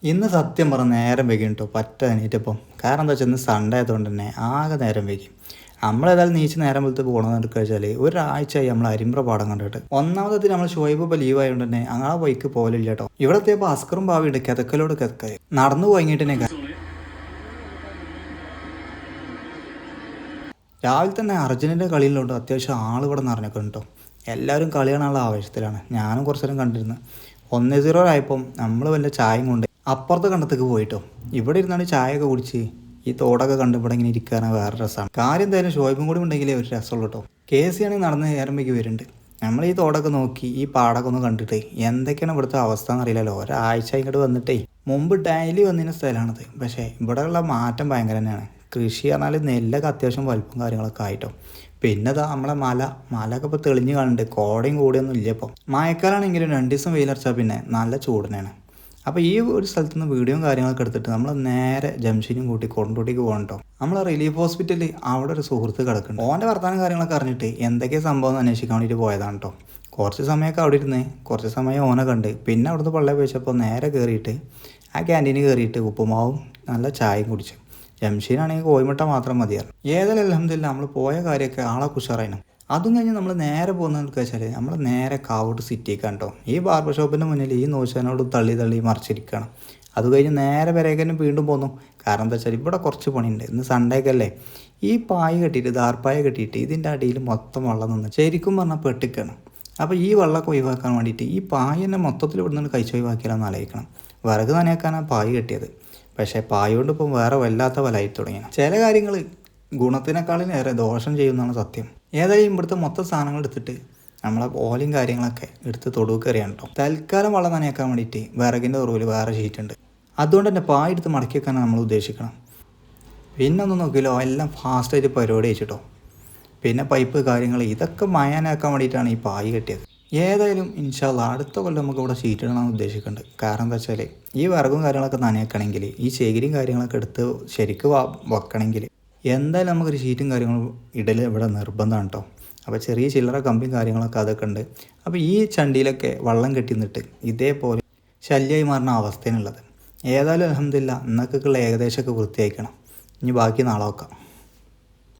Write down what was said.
ഇന്ന് സത്യം പറഞ്ഞ നേരം വൈകി കേട്ടോ പറ്റ എണീറ്റപ്പം. കാരണം എന്താ വെച്ചാൽ ഇന്ന് സൺഡേ ആയതുകൊണ്ട് തന്നെ ആകെ നേരം വൈകി. നമ്മളേതായാലും നീച്ച് നേരം വെളുത്ത് പോകണമെന്ന് എടുക്കുക വെച്ചാൽ ഒരാഴ്ചയായി നമ്മൾ അരിമ്പ്ര പാടം കണ്ടിട്ട്. ഒന്നാമത് നമ്മൾ ഷോയിബ് ഇപ്പോൾ ലീവ് ആയതുകൊണ്ട് തന്നെ ആ വൈക്ക് പോലില്ല കേട്ടോ. ഇവിടെ എത്തിയപ്പോൾ അസ്കറും ഭാവിയുണ്ട് കിതക്കലോട് കിതക്കായി നടന്നു പോയിട്ട് തന്നെ. രാവിലെ തന്നെ അർജുനൻ്റെ കളിയിലുണ്ട് അത്യാവശ്യം ആൾ ഇവിടെ നിറഞ്ഞൊക്കെ കേട്ടോ. എല്ലാവരും കളി കാണാനുള്ള ആവേശത്തിലാണ്. ഞാനും കുറച്ചു നേരം കണ്ടിരുന്നു. 1-0 ആയപ്പം നമ്മൾ വല്ല ചായയും കൊണ്ട് അപ്പുറത്തെ കണ്ടത്തേക്ക് പോയിട്ടോ. ഇവിടെ ഇരുന്നാണ് ചായയൊക്കെ കുടിച്ച് ഈ തോടൊക്കെ കണ്ട് ഇവിടെ ഇങ്ങനെ ഇരിക്കാനാണ് വേറെ രസമാണ്. കാര്യം എന്തായാലും ഷോയ്ബും കൂടി ഉണ്ടെങ്കിലേ ഒരു രസമുള്ളൂ കേട്ടോ. KC ആണെങ്കിൽ നടന്ന് നേരമ്പേക്ക് വരുന്നുണ്ട്. നമ്മൾ ഈ തോടൊക്കെ നോക്കി ഈ പാടൊക്കെ ഒന്ന് കണ്ടിട്ട് എന്തൊക്കെയാണ് ഇവിടുത്തെ അവസ്ഥ എന്നറിയില്ലല്ലോ. ഒരാഴ്ച ഇങ്ങോട്ട് വന്നിട്ടേ മുമ്പ് ഡെയിലി വന്നിരുന്ന സ്ഥലമാണിത്. പക്ഷേ ഇവിടെയുള്ള മാറ്റം ഭയങ്കര തന്നെയാണ്. കൃഷി പറഞ്ഞാൽ നെല്ലൊക്കെ അത്യാവശ്യം വലുപ്പം കാര്യങ്ങളൊക്കെ ആയിട്ടോ. പിന്നെ ഇതാ നമ്മളെ മലയൊക്കെ ഇപ്പോൾ തെളിഞ്ഞ് കാണുന്നുണ്ട്. കോടയും കൂടിയൊന്നും ഇല്ല ഇപ്പോൾ. മഴക്കാലാണെങ്കിലും 2 ദിവസം വെയിലറച്ചാൽ പിന്നെ നല്ല ചൂടിനാണ്. അപ്പോൾ ഈ ഒരു സ്ഥലത്ത് നിന്ന് വീഡിയോയും കാര്യങ്ങളൊക്കെ എടുത്തിട്ട് നമ്മൾ നേരെ ജംഷനും കൂട്ടി കൊണ്ടോട്ടിക്ക് പോകണം കേട്ടോ. നമ്മൾ റിലീഫ് ഹോസ്പിറ്റലിൽ അവിടെ ഒരു സുഹൃത്ത് കിടക്കുന്നുണ്ട്. ഓൻ്റെ വർത്താനം കാര്യങ്ങളൊക്കെ അറിഞ്ഞിട്ട് എന്തൊക്കെയാണ് സംഭവം എന്ന് അന്വേഷിക്കാൻ വേണ്ടിയിട്ട് പോയതാണ് കേട്ടോ. കുറച്ച് സമയമൊക്കെ അവിടെ ഇരുന്ന് കുറച്ച് സമയം ഓനെ കണ്ട് പിന്നെ അവിടുന്ന് പള്ളയെ പോയിച്ചപ്പോൾ നേരെ കയറിയിട്ട് ആ ക്യാൻറ്റീനിൽ കയറിയിട്ട് ഉപ്പുമാവും നല്ല ചായയും കുടിച്ചു. ജംഷീനാണെങ്കിൽ കോഴിമുട്ട മാത്രം മതിയായിരുന്നു. ഏതായാലും അൽഹംദുലില്ലാ നമ്മൾ പോയ കാര്യമൊക്കെ ആളെ ഉഷാറായിരുന്നു. അതും കഴിഞ്ഞ് നമ്മൾ നേരെ പോകുന്നതെന്ന് വെച്ചാൽ നമ്മൾ നേരെ കാവോട്ട് സിറ്റിക്ക് കണ്ടോ. ഈ ബാർബർ ഷോപ്പിൻ്റെ മുന്നിൽ ഈ നോശനോട് തള്ളി മറിച്ചിരിക്കുകയാണ്. അത് കഴിഞ്ഞ് നേരെ വരേക്കന്നെ വീണ്ടും പോന്നു. കാരണം എന്താ വെച്ചാൽ ഇവിടെ കുറച്ച് പണിയുണ്ട്. ഇന്ന് സൺഡേ ഒക്കെ അല്ലേ. ഈ പായ കെട്ടിയിട്ട് ദാർപ്പായ കെട്ടിയിട്ട് ഇതിൻ്റെ അടിയിൽ മൊത്തം വെള്ളം നിന്ന് ശരിക്കും പറഞ്ഞാൽ പെട്ടിക്കണം. അപ്പോൾ ഈ വെള്ളമൊക്കെ ഒഴിവാക്കാൻ വേണ്ടിയിട്ട് ഈ പായ തന്നെ മൊത്തത്തിൽ ഇവിടെ നിന്ന് കഴിച്ച് ഒഴിവാക്കിയാലെന്ന് ആലോചിക്കണം. വിറക് നനയാക്കാനാണ് പായ കെട്ടിയത്. പക്ഷേ പായ കൊണ്ട് ഇപ്പം വേറെ വല്ലാത്ത വലായി തുടങ്ങി. ചില കാര്യങ്ങൾ ഗുണത്തിനേക്കാളും ഏറെ ദോഷം ചെയ്യുന്നതാണ് സത്യം. ഏതായാലും ഇവിടുത്തെ മൊത്തം സാധനങ്ങൾ എടുത്തിട്ട് നമ്മളെ ഓലയും കാര്യങ്ങളൊക്കെ എടുത്ത് തൊടുവ് കയറിയാണ് കേട്ടോ. തൽക്കാലം വെള്ളം നനയാക്കാൻ വേണ്ടിയിട്ട് വിറകിൻ്റെ ഉറവിൽ വേറെ ഷീറ്റുണ്ട്. അതുകൊണ്ട് തന്നെ പായ എടുത്ത് മടക്കി വെക്കാനാണ് നമ്മൾ ഉദ്ദേശിക്കണം. പിന്നെ ഒന്നും നോക്കിയല്ലോ എല്ലാം ഫാസ്റ്റായിട്ട് പരിപാടി വെച്ചിട്ടോ. പിന്നെ പൈപ്പ് കാര്യങ്ങൾ ഇതൊക്കെ മയാനാക്കാൻ വേണ്ടിയിട്ടാണ് ഈ പായ കെട്ടിയത്. ഏതായാലും ഇൻഷാ അല്ലാ അടുത്ത കൊല്ലം നമുക്ക് ഇവിടെ ഷീറ്റ് ഇടണമെന്ന് ഉദ്ദേശിക്കുന്നുണ്ട്. കാരണം എന്താ വെച്ചാൽ ഈ വിറകും കാര്യങ്ങളൊക്കെ നനയാക്കണമെങ്കിൽ ഈ ചകിരിയും കാര്യങ്ങളൊക്കെ എടുത്ത് ശരിക്കും വെക്കണമെങ്കിൽ എന്തായാലും നമുക്കൊരു ഷീറ്റും കാര്യങ്ങളും ഇടൽ ഇവിടെ നിർബന്ധമാണ് കേട്ടോ. അപ്പോൾ ചെറിയ ചില്ലറ കമ്പിയും കാര്യങ്ങളൊക്കെ അതൊക്കെ ഉണ്ട്. അപ്പോൾ ഈ ചണ്ടിയിലൊക്കെ വെള്ളം കെട്ടി നിന്നിട്ട് ഇതേപോലെ ശല്യമായി മാറുന്ന അവസ്ഥയാണുള്ളത്. ഏതായാലും അൽഹംദുലില്ലാ ഇന്നൊക്കെയുള്ള ഏകദേശമൊക്കെ വൃത്തിയാക്കണം. ഇനി ബാക്കി നാളെ വെക്കാം.